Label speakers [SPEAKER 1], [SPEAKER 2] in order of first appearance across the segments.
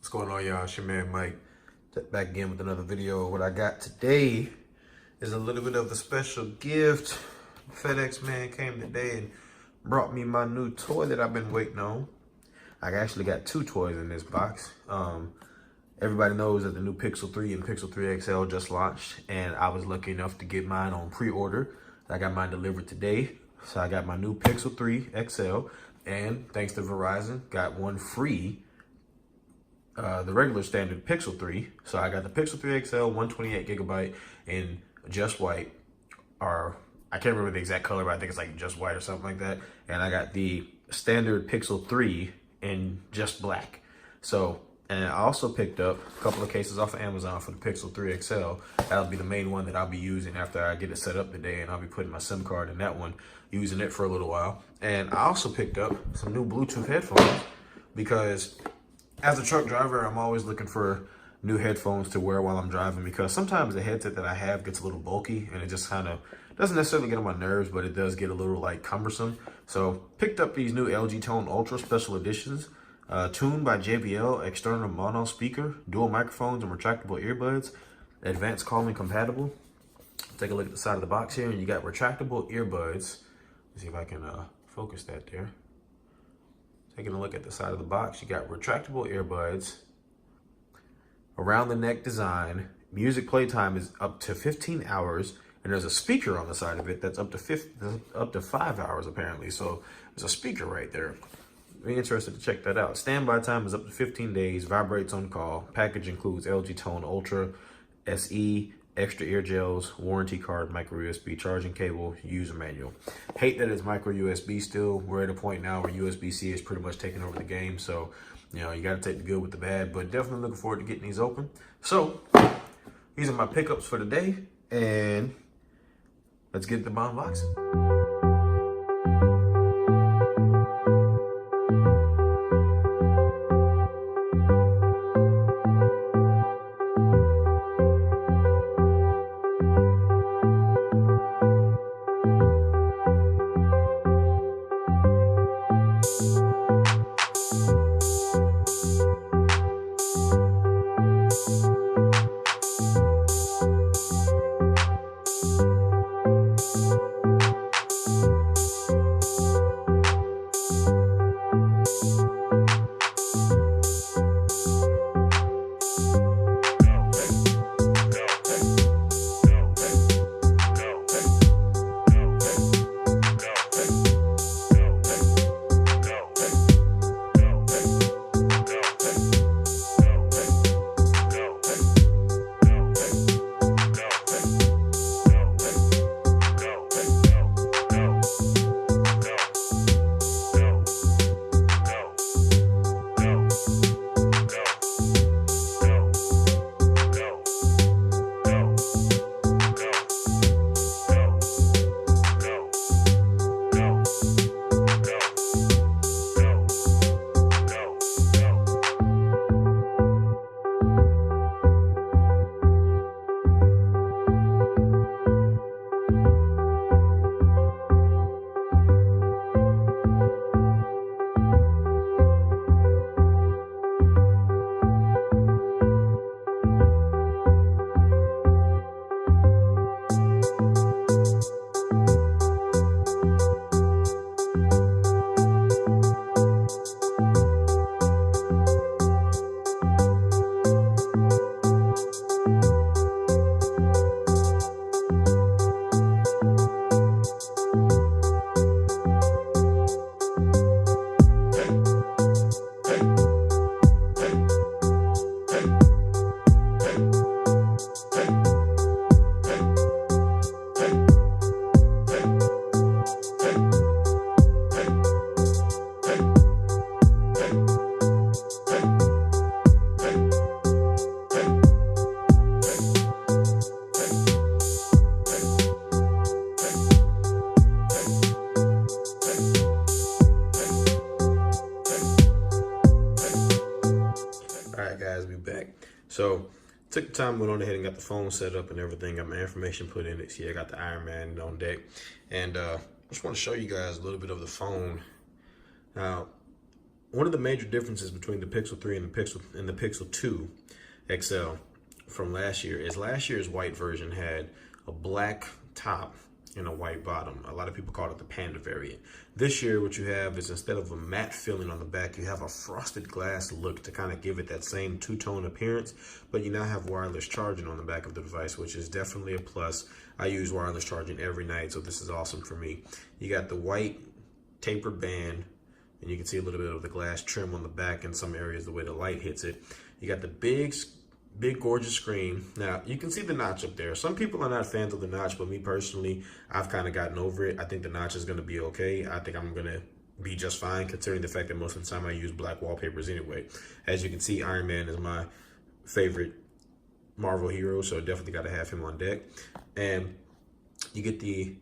[SPEAKER 1] What's going on, y'all? It's your man Mike. Back again with another video. What I got today is a little bit of a special gift. FedEx man came today and brought me my new toy that I've been waiting on. I actually got two toys in this box. Everybody knows that the new Pixel 3 and Pixel 3 XL just launched, and I was lucky enough to get mine on pre-order. I got mine delivered today. So I got my new Pixel 3 XL, and thanks to Verizon, got one free, the regular standard Pixel 3. So I got the Pixel 3 XL, 128 gigabyte in just white, or I can't remember the exact color, but I think it's like just white or something like that. And I got the standard Pixel 3 in just black. So, and I also picked up a couple of cases off of Amazon for the Pixel 3 XL. That'll be the main one that I'll be using after I get it set up today, and I'll be putting my SIM card in that one, using it for a little while. And I also picked up some new Bluetooth headphones because as a truck driver, I'm always looking for new headphones to wear while I'm driving, because sometimes the headset that I have gets a little bulky and it just kind of doesn't necessarily get on my nerves, but it does get a little like cumbersome. So picked up these new LG Tone Ultra Special Editions. Tuned by JBL, external mono speaker, dual microphones and retractable earbuds, advanced calling compatible. Take a look at the side of the box here, and you got retractable earbuds. Let's see if I can focus that there. Taking a look at the side of the box, you got retractable earbuds, around the neck design, music playtime is up to 15 hours, and there's a speaker on the side of it that's up to 5 hours apparently. So there's a speaker right there. Be interested to check that out. Standby time is up to 15 days, vibrates on call. Package includes LG Tone Ultra SE, extra ear gels, warranty card, micro USB charging cable, user manual. Hate that it's micro USB still. We're at a point now where USB-C is pretty much taking over the game. So, you know, you got to take the good with the bad, but definitely looking forward to getting these open. So these are my pickups for today, and let's get the unboxing. So took the time, went on ahead and got the phone set up and everything, got my information put in it. See, I got the Iron Man on deck. And I just want to show you guys a little bit of the phone. Now, one of the major differences between the Pixel 3 and the Pixel 2 XL from last year is last year's white version had a black top and a white bottom. A lot of people call it the Panda variant. This year, what you have is, instead of a matte filling on the back, you have a frosted glass look to kind of give it that same two-tone appearance, but you now have wireless charging on the back of the device, which is definitely a plus. I use wireless charging every night, so this is awesome for me. You got the white tapered band, and you can see a little bit of the glass trim on the back in some areas the way the light hits it. You got the big gorgeous screen. Now you can see the notch up there. Some people are not fans of the notch, but me personally, I've kind of gotten over it. I think the notch is going to be okay. I think I'm going to be just fine, considering the fact that most of the time I use black wallpapers anyway. As you can see, Iron Man is my favorite Marvel hero, so definitely got to have him on deck. And you get the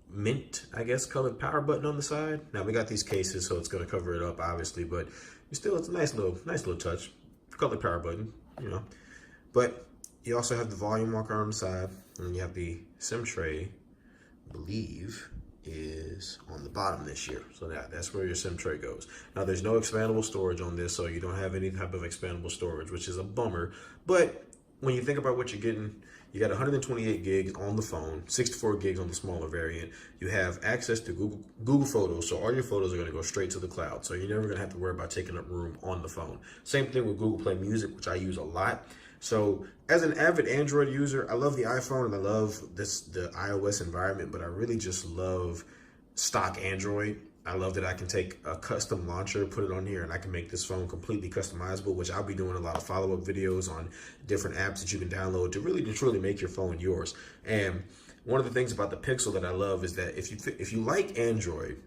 [SPEAKER 1] mint, I guess, colored power button on the side. Now we got these cases, so it's going to cover it up, obviously, but still, it's a nice little touch. Colored power button, you know. But you also have the volume marker on the side, and you have the SIM tray, I believe, is on the bottom this year. So that's where your SIM tray goes. Now, there's no expandable storage on this, so you don't have any type of expandable storage, which is a bummer. But when you think about what you're getting, you got 128 gigs on the phone, 64 gigs on the smaller variant. You have access to Google Photos, so all your photos are going to go straight to the cloud. So you're never going to have to worry about taking up room on the phone. Same thing with Google Play Music, which I use a lot. So as an avid Android user, I love the iPhone and I love the iOS environment, but I really just love stock Android. I love that I can take a custom launcher, put it on here, and I can make this phone completely customizable, which I'll be doing a lot of follow-up videos on different apps that you can download to really to truly make your phone yours. And one of the things about the Pixel that I love is that if you like Android,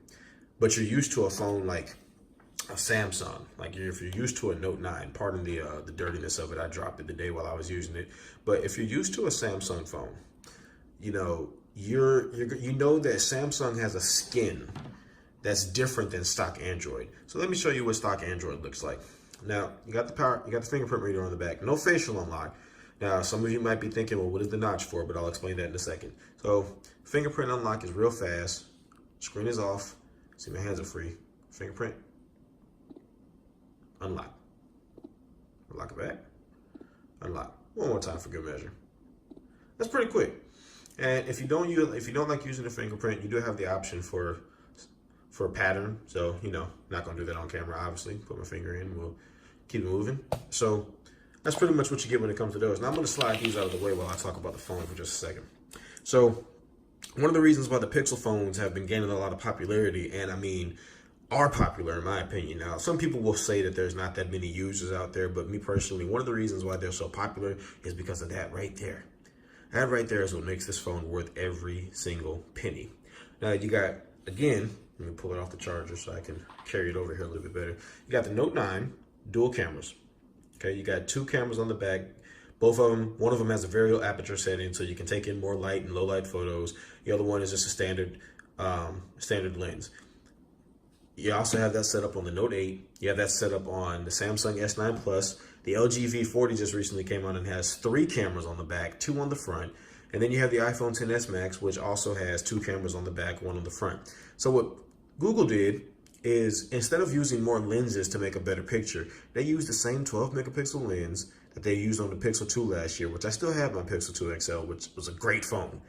[SPEAKER 1] but you're used to a phone like a Samsung, like if you're used to a Note 9, pardon the dirtiness of it, I dropped it today while I was using it. But if you're used to a Samsung phone, you know that Samsung has a skin that's different than stock Android. So let me show you what stock Android looks like. Now, you got the fingerprint reader on the back, no facial unlock. Now, some of you might be thinking, well, what is the notch for? But I'll explain that in a second. So, fingerprint unlock is real fast. Screen is off. See, my hands are free. Fingerprint, unlock. Lock it back, unlock. One more time for good measure. That's pretty quick. And if you don't like using the fingerprint, you do have the option for a pattern. So, not gonna do that on camera, obviously. Put my finger in, we'll keep it moving. So that's pretty much what you get when it comes to those. Now I'm gonna slide these out of the way while I talk about the phone for just a second. So one of the reasons why the Pixel phones have been gaining a lot of popularity, and I mean, are popular in my opinion. Now, some people will say that there's not that many users out there, but me personally, one of the reasons why they're so popular is because of that right there. That right there is what makes this phone worth every single penny. Now you got, again, let me pull it off the charger so I can carry it over here a little bit better. You got the Note 9 dual cameras. Okay, you got two cameras on the back. Both of them, one of them has a variable aperture setting, so you can take in more light and low light photos. The other one is just a standard lens. You also have that set up on the Note 8. You have that set up on the Samsung S9 Plus. The LG V40 just recently came out and has 3 cameras on the back, 2 on the front. And then you have the iPhone XS Max, which also has 2 cameras on the back, 1 on the front. So what Google did is, instead of using more lenses to make a better picture, they used the same 12 megapixel lens that they used on the Pixel 2 last year, which I still have my Pixel 2 XL, which was a great phone.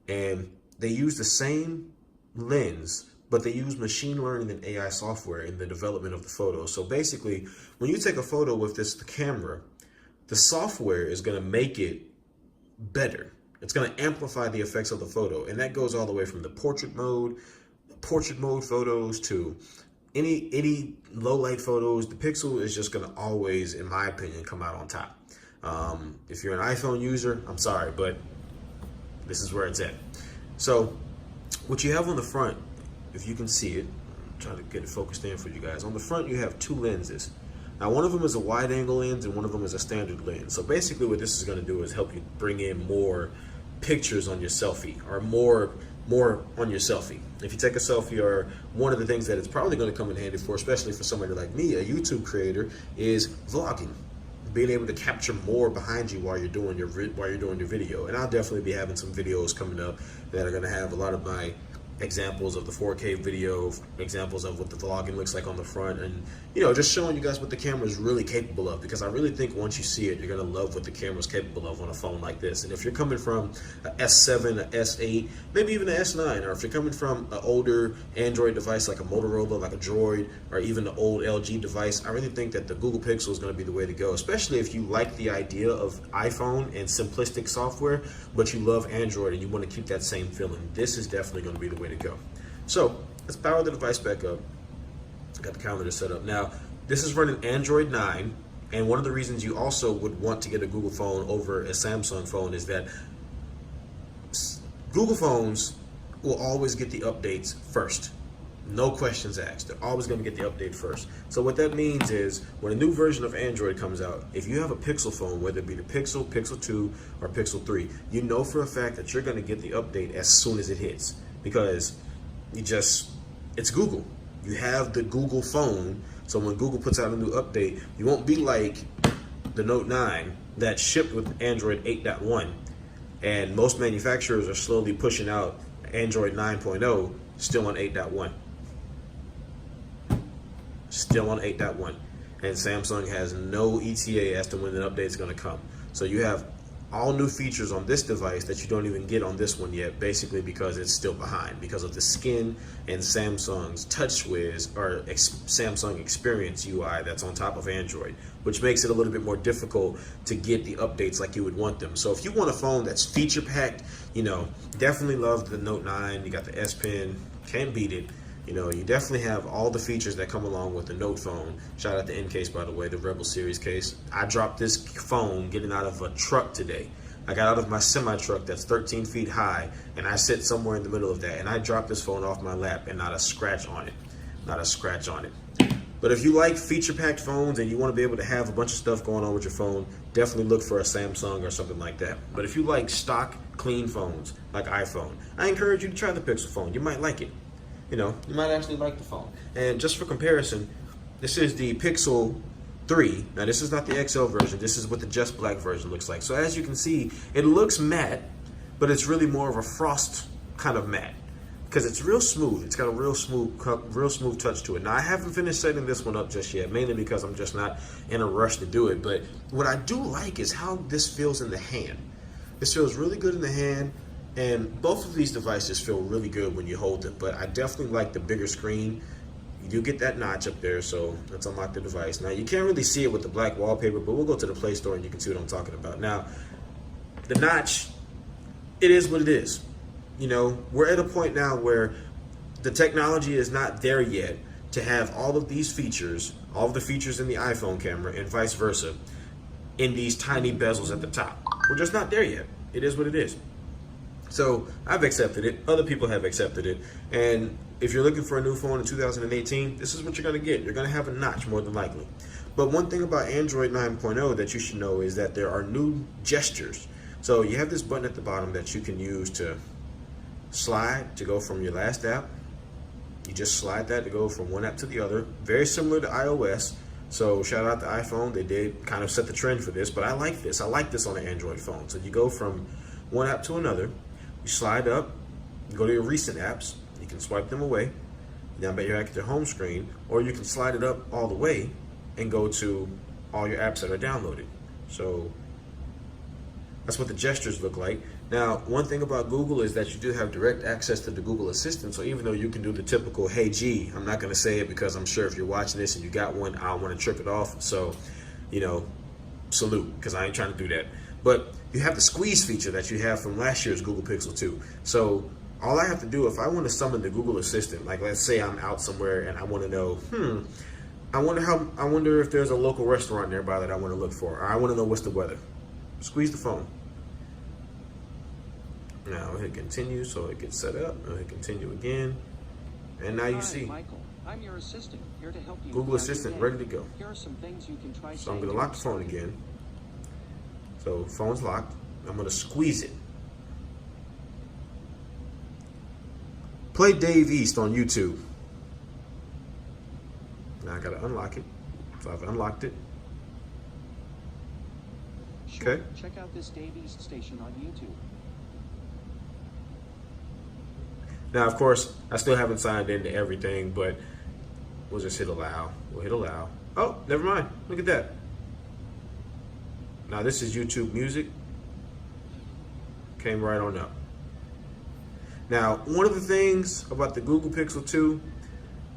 [SPEAKER 1] And they used the same lens, but they use machine learning and AI software in the development of the photo. So basically, when you take a photo with the camera, the software is gonna make it better. It's gonna amplify the effects of the photo. And that goes all the way from the portrait mode photos to any low light photos. The Pixel is just gonna always, in my opinion, come out on top. If you're an iPhone user, I'm sorry, but this is where it's at. So what you have on the front, if you can see it, I'm trying to get it focused in for you guys. On the front, you have 2 lenses. Now, one of them is a wide angle lens and one of them is a standard lens. So basically what this is gonna do is help you bring in more pictures on your selfie, or more on your selfie. If you take a selfie, or one of the things that it's probably going to come in handy for, especially for somebody like me, a YouTube creator, is vlogging. Being able to capture more behind you while you're doing your video. And I'll definitely be having some videos coming up that are going to have a lot of my examples of the 4K video, examples of what the vlogging looks like on the front, and you know, just showing you guys what the camera is really capable of, because I really think once you see it, you're gonna love what the camera is capable of on a phone like this. And if you're coming from a S7, a S8, maybe even an S9, or if you're coming from an older Android device like a Motorola, like a Droid, or even the old LG device, I really think that the Google Pixel is gonna be the way to go, especially if you like the idea of iPhone and simplistic software, but you love Android and you wanna keep that same feeling. This is definitely gonna be the way to go. So let's power the device back up. Got the calendar set up. Now, this is running Android 9, and one of the reasons you also would want to get a Google phone over a Samsung phone is that Google phones will always get the updates first. No questions asked. They're always going to get the update first. So what that means is when a new version of Android comes out, if you have a Pixel phone, whether it be the Pixel, Pixel 2, or Pixel 3, you know for a fact that you're going to get the update as soon as it hits, because it's Google. You have the Google phone, so when Google puts out a new update, you won't be like the Note 9 that shipped with Android 8.1, and most manufacturers are slowly pushing out Android 9.0 still on 8.1. Still on 8.1. And Samsung has no ETA as to when the update is going to come. So you have all new features on this device that you don't even get on this one yet, basically because it's still behind because of the skin and Samsung's TouchWiz or Samsung Experience UI that's on top of Android, which makes it a little bit more difficult to get the updates like you would want them. So if you want a phone that's feature packed, you know, definitely love the Note 9. You got the S Pen, can't beat it. You know, you definitely have all the features that come along with the Note phone. Shout out to N-Case, by the way, the Rebel Series case. I dropped this phone getting out of a truck today. I got out of my semi-truck that's 13 feet high, and I sit somewhere in the middle of that, and I dropped this phone off my lap, and not a scratch on it. Not a scratch on it. But if you like feature-packed phones and you want to be able to have a bunch of stuff going on with your phone, definitely look for a Samsung or something like that. But if you like stock, clean phones, like iPhone, I encourage you to try the Pixel phone. You might like it. You know, you might actually like the phone. And just for comparison, this is the Pixel 3. Now, this is not the XL version. This is what the Just Black version looks like. So as you can see, it looks matte, but it's really more of a frost kind of matte because it's real smooth. It's got a real smooth touch to it. Now, I haven't finished setting this one up just yet, mainly because I'm just not in a rush to do it. But what I do like is how this feels in the hand. This feels really good in the hand. And both of these devices feel really good when you hold them, but I definitely like the bigger screen. You do get that notch up there, so let's unlock the device. Now, you can't really see it with the black wallpaper, but we'll go to the Play Store and you can see what I'm talking about. Now, the notch, it is what it is. You know, we're at a point now where the technology is not there yet to have all of these features, all of the features in the iPhone camera and vice versa, in these tiny bezels at the top. We're just not there yet. It is what it is. So I've accepted it. Other people have accepted it. And if you're looking for a new phone in 2018, this is what you're going to get. You're going to have a notch more than likely. But one thing about Android 9.0 that you should know is that there are new gestures. So you have this button at the bottom that you can use to slide to go from your last app. You just slide that to go from one app to the other. Very similar to iOS. So shout out to iPhone. They did kind of set the trend for this, but I like this. I like this on an Android phone. So you go from one app to another. You slide up, you go to your recent apps, you can swipe them away, now you're back at your home screen, or you can slide it up all the way and go to all your apps that are downloaded. So that's what the gestures look like. Now, one thing about Google is that you do have direct access to the Google Assistant, so even though you can do the typical, hey G, I'm not gonna say it because I'm sure if you're watching this and you got one, I don't wanna trip it off, so, you know, salute, because I ain't trying to do that. But you have the squeeze feature that you have from last year's Google Pixel 2. So all I have to do, if I want to summon the Google Assistant, like let's say I'm out somewhere and I want to know, I wonder if there's a local restaurant nearby that I want to look for, or I want to know what's the weather. Squeeze the phone. Now I'll hit continue so it gets set up. I'll hit continue again. And now you see
[SPEAKER 2] Michael, I'm your assistant, here to help you.
[SPEAKER 1] Google Assistant ready to go.
[SPEAKER 2] Here are some things you can try.
[SPEAKER 1] So I'm going to lock the phone again. So phone's locked. I'm going to squeeze it. Play Dave East on YouTube. Now I got to unlock it. So I've unlocked it.
[SPEAKER 2] Sure.
[SPEAKER 1] Okay.
[SPEAKER 2] Check out this Dave East station on YouTube.
[SPEAKER 1] Now, of course, I still haven't signed into everything, but we'll just hit allow. We'll hit allow. Oh, never mind. Look at that. Now, this is YouTube Music. Came right on up. Now, one of the things about the Google Pixel 2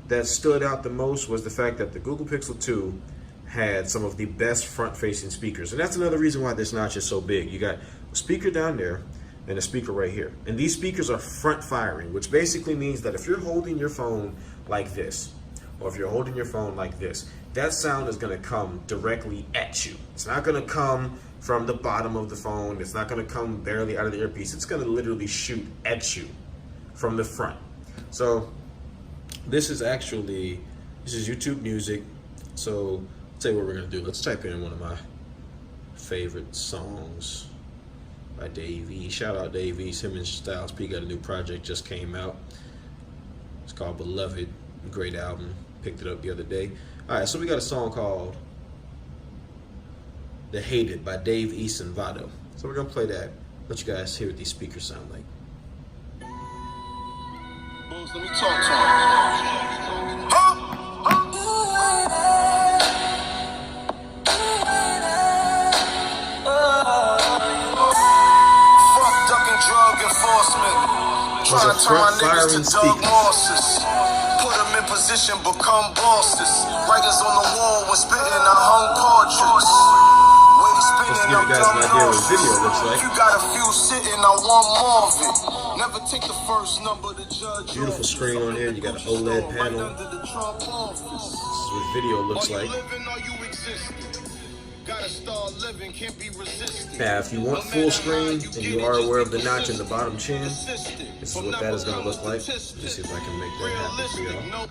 [SPEAKER 1] that stood out the most was the fact that the Google Pixel 2 had some of the best front-facing speakers. And that's another reason why this notch is so big. You got a speaker down there and a speaker right here. And these speakers are front-firing, which basically means that if you're holding your phone like this, or if you're holding your phone like this, that sound is gonna come directly at you. It's not gonna come from the bottom of the phone. It's not gonna come barely out of the earpiece. It's gonna literally shoot at you from the front. So this is YouTube Music. So I'll tell you what we're gonna do. Let's type in one of my favorite songs by Dave East. Shout out Dave East. Him and Styles P got a new project, just came out. It's called Beloved. Great album. Picked it up the other day. All right, so we got a song called The Hated by Dave East and Vado. So we're gonna play that. Let you guys hear what these speakers sound like.
[SPEAKER 3] Let me talk to him. Fuck ducking drug enforcement. Trying to turn my niggas to Doug Mosses. Put them in position, become bosses. Writers on the wall when spitting, I hung portraits.
[SPEAKER 1] Just to give you guys an idea what the video looks like.
[SPEAKER 3] You got a few sitting, I want more of it. Never take the first number to judge.
[SPEAKER 1] Beautiful screen on here. You got an OLED panel. This is what video looks like. Now, if you want full screen and you are aware of the notch in the bottom chin, this is what that is going to look like. Let's see if I can make that happen for y'all.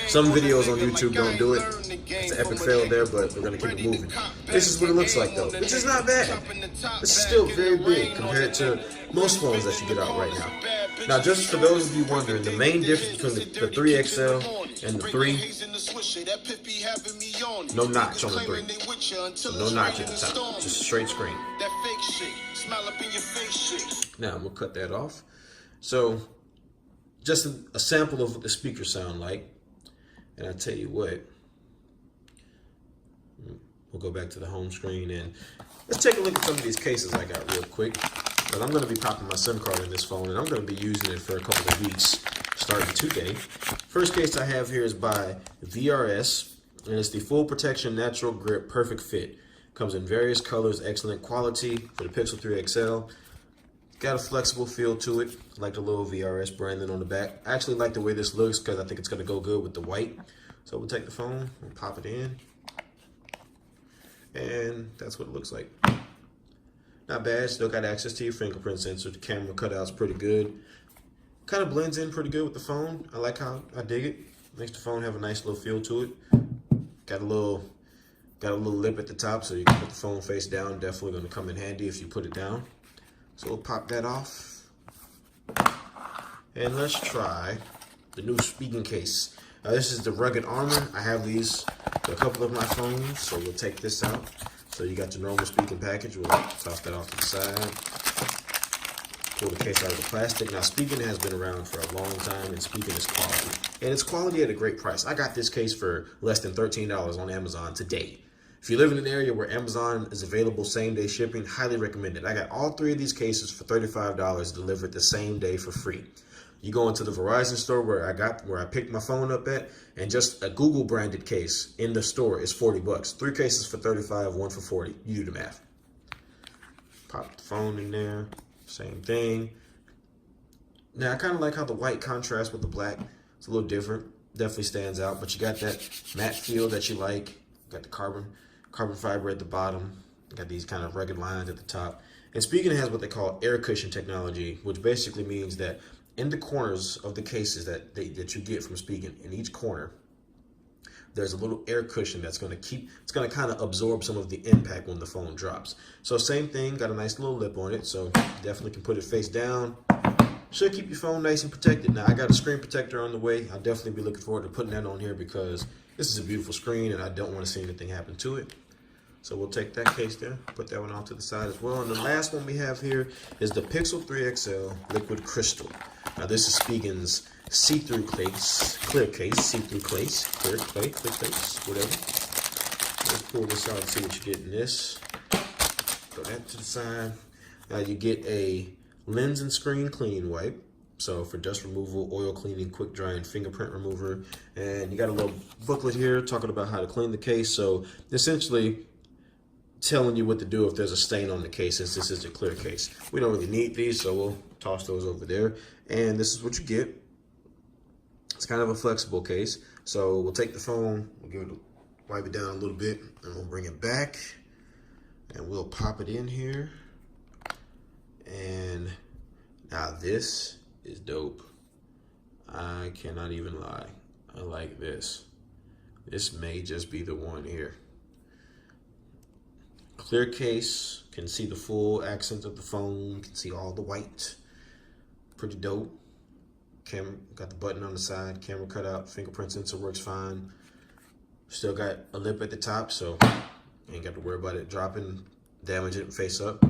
[SPEAKER 1] Some videos on YouTube don't do it. It's an epic fail there, but we're going to keep it moving. This is what it looks like, though, which is not bad. This is still very big compared to most phones that you get out right now. Now, just for those of you wondering, the main difference between the 3XL and the 3, no notch on the 3. So no notch at the top, just a straight screen. Now, I'm going to cut that off. So, just a sample of what the speakers sound like. And I tell you what, we'll go back to the home screen and let's take a look at some of these cases I got real quick. But I'm going to be popping my SIM card in this phone and I'm going to be using it for a couple of weeks starting today. First case I have here is by VRS and it's the Full Protection Natural Grip Perfect Fit. Comes in various colors, excellent quality for the Pixel 3 XL. Got a flexible feel to it. I like the little VRS branding on the back. I actually like the way this looks because I think it's going to go good with the white. So we'll take the phone and pop it in. And that's what it looks like. Not bad. Still got access to your fingerprint sensor. The camera cutout's pretty good. Kind of blends in pretty good with the phone. I like how I dig it. Makes the phone have a nice little feel to it. Got a little lip at the top so you can put the phone face down. Definitely going to come in handy if you put it down. So we'll pop that off. And let's try the new speaking case. Now this is the Rugged Armor. I have these for a couple of my phones, so we'll take this out. So you got the normal speaking package. We'll toss that off to the side. Pull the case out of the plastic. Now speaking has been around for a long time and speaking is quality. And it's quality at a great price. I got this case for less than $13 on Amazon today. If you live in an area where Amazon is available same-day shipping, highly recommend it. I got all 3 of these cases for $35 delivered the same day for free. You go into the Verizon store where I picked my phone up at, and just a Google branded case in the store is $40. 3 cases for $35, 1 for $40. You do the math. Pop the phone in there, same thing. Now I kind of like how the white contrasts with the black. It's a little different, definitely stands out, but you got that matte feel that you like. Got the carbon fiber at the bottom. Got these kind of rugged lines at the top. And speaking has what they call air cushion technology, which basically means that in the corners of the cases that you get from speaking, in each corner, there's a little air cushion that's going to kind of absorb some of the impact when the phone drops. So same thing, got a nice little lip on it, so definitely can put it face down. Should keep your phone nice and protected. Now I got a screen protector on the way. I'll definitely be looking forward to putting that on here because this is a beautiful screen and I don't want to see anything happen to it. So we'll take that case there, put that one off to the side as well. And the last one we have here is the Pixel 3 XL Liquid Crystal. Now this is Spiegel's see-through case, clear case, see-through case, clear case, whatever. Let's pull this out and see what you get in this. Throw that to the side. Now you get a lens and screen cleaning wipe. So for dust removal, oil cleaning, quick drying, fingerprint remover. And you got a little booklet here talking about how to clean the case. So essentially telling you what to do if there's a stain on the case, since this is a clear case. We don't really need these, so we'll toss those over there. And this is what you get. It's kind of a flexible case. So we'll take the phone, we'll give it, wipe it down a little bit, and we'll bring it back. And we'll pop it in here. And now this is dope. I cannot even lie. I like this. This may just be the one here. Clear case, can see the full accent of the phone, can see all the white. Pretty dope. Camera, got the button on the side, camera cutout, fingerprint sensor works fine. Still got a lip at the top, so ain't got to worry about it dropping, damaging it face up.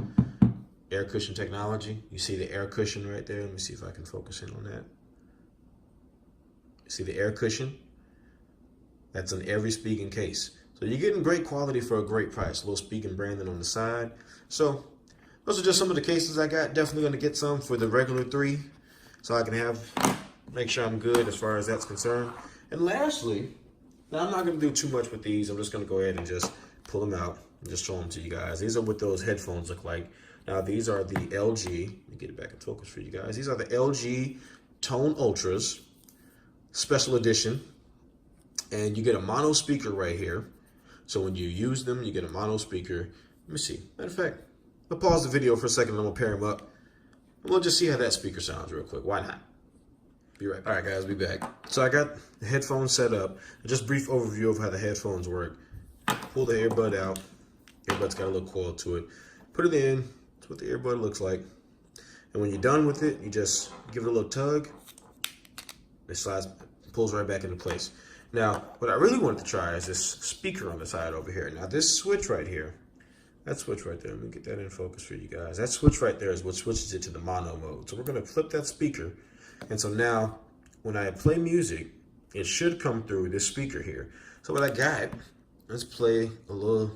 [SPEAKER 1] Air cushion technology. You see the air cushion right there. Let me see if I can focus in on that. You see the air cushion? That's on every Spigen case. So you're getting great quality for a great price. A little Spigen branding on the side. So those are just some of the cases I got. Definitely going to get some for the regular 3, so I can make sure I'm good as far as that's concerned. And lastly, now I'm not going to do too much with these. I'm just going to go ahead and just pull them out and just show them to you guys. These are what those headphones look like. Now these are the LG, let me get it back in focus for you guys. These are the LG Tone Ultras, special edition. And you get a mono speaker right here. So when you use them, you get a mono speaker. Let me see. Matter of fact, I'll pause the video for a second and I'm gonna pair them up. And we'll just see how that speaker sounds real quick. Why not? Be right back. All right, guys, be back. So I got the headphones set up. Just brief overview of how the headphones work. Pull the earbud out. Earbud's got a little coil to it. Put it in. That's what the earbud looks like. And when you're done with it, you just give it a little tug. It slides, pulls right back into place. Now, what I really wanted to try is this speaker on the side over here. Now, this switch right here, that switch right there, let me get that in focus for you guys. That switch right there is what switches it to the mono mode. So we're going to flip that speaker. And so now, when I play music, it should come through this speaker here. So what I got, let's play a little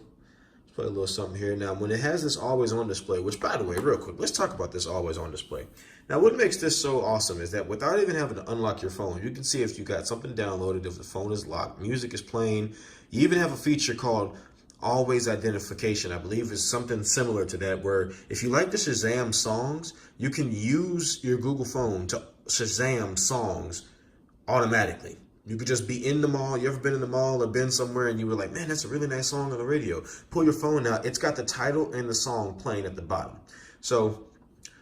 [SPEAKER 1] something here. Now, when it has this always on display, which by the way, real quick, let's talk about this always on display. Now, what makes this so awesome is that without even having to unlock your phone, you can see if you got something downloaded, if the phone is locked, music is playing. You even have a feature called always identification. I believe is something similar to that, where if you like to Shazam songs, you can use your Google phone to Shazam songs automatically. You could just be in the mall. You ever been in the mall or been somewhere and you were like, man, that's a really nice song on the radio. Pull your phone out. It's got the title and the song playing at the bottom. So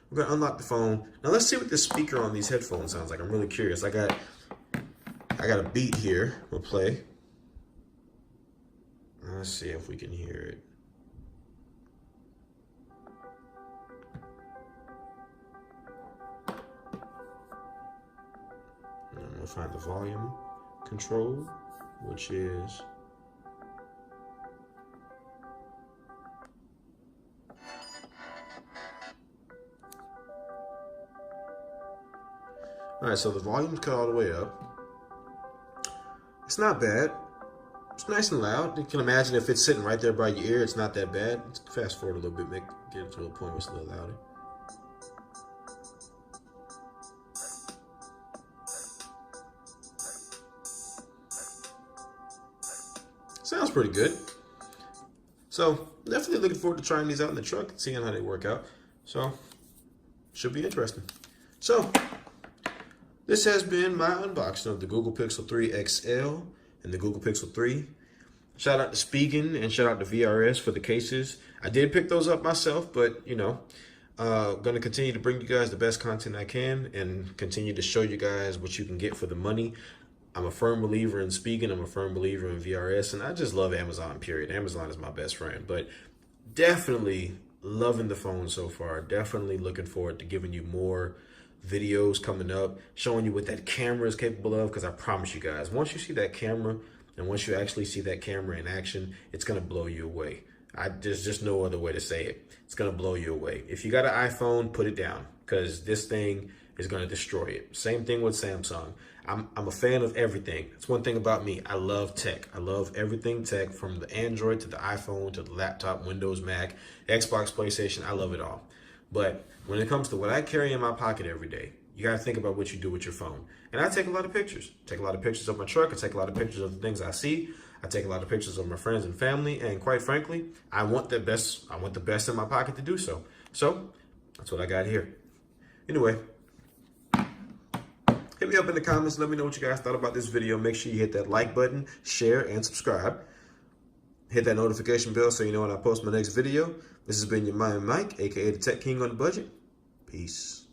[SPEAKER 1] we're going to unlock the phone. Now let's see what this speaker on these headphones sounds like. I'm really curious. I got a beat here. We'll play. Let's see if we can hear it. And we'll find the volume control, which is all right. So the volume's cut all the way up. It's not bad. It's nice and loud. You can imagine if it's sitting right there by your ear, it's not that bad. Let's fast forward a little bit, get it to a point where it's a little louder. Sounds pretty good. So definitely looking forward to trying these out in the truck and seeing how they work out. So should be interesting. So this has been my unboxing of the Google Pixel 3 XL and the Google Pixel 3. Shout out to Spigen and shout out to VRS for the cases. I did pick those up myself, but you know, going to continue to bring you guys the best content I can and continue to show you guys what you can get for the money. I'm a firm believer in Spigen. I'm a firm believer in VRS, and I just love Amazon, period. Amazon is my best friend, but definitely loving the phone so far. Definitely looking forward to giving you more videos coming up, showing you what that camera is capable of, because I promise you guys, once you see that camera and once you actually see that camera in action, it's going to blow you away. There's just no other way to say it. It's gonna blow you away. If you got an iPhone, put it down, because this thing is gonna destroy it. Same thing with Samsung. I'm a fan of everything. It's one thing about me. I love tech. I love everything tech, from the Android to the iPhone to the laptop, Windows, Mac, Xbox, PlayStation. I love it all. But when it comes to what I carry in my pocket every day, you got to think about what you do with your phone. And I take a lot of pictures. Take a lot of pictures of my truck. I take a lot of pictures of the things I see. I take a lot of pictures of my friends and family. And quite frankly, I want the best. I want the best in my pocket to do so. So that's what I got here. Anyway, hit me up in the comments. Let me know what you guys thought about this video. Make sure you hit that like button, share, and subscribe. Hit that notification bell so you know when I post my next video. This has been your man Mike, aka the Tech King on the Budget. Peace.